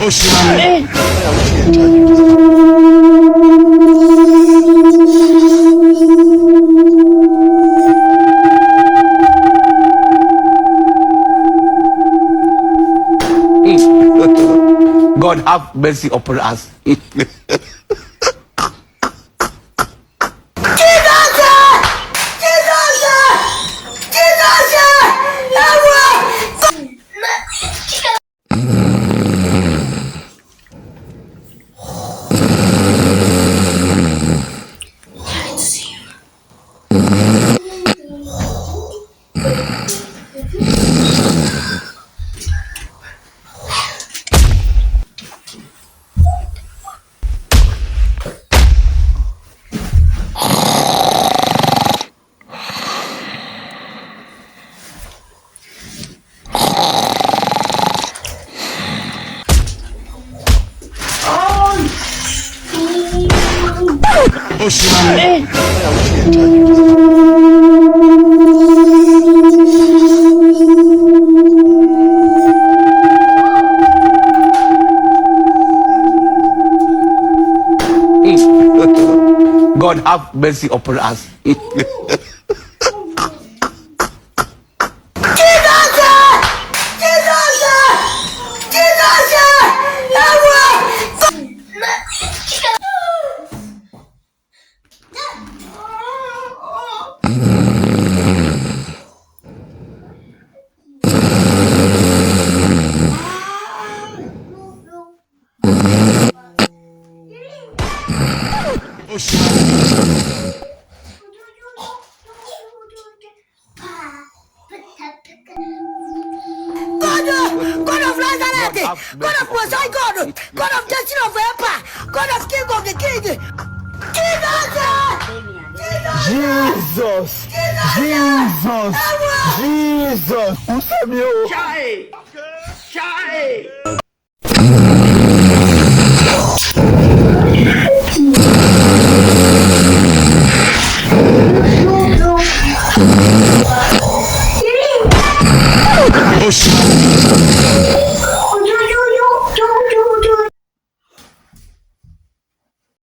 God have mercy upon us. God have mercy upon us. God of Nazareth, God of Messiah, God of Destiny of Empire, God of King of the King, Jesus! Jesus! Jesus! Usamio! Chai! Chai! Oh,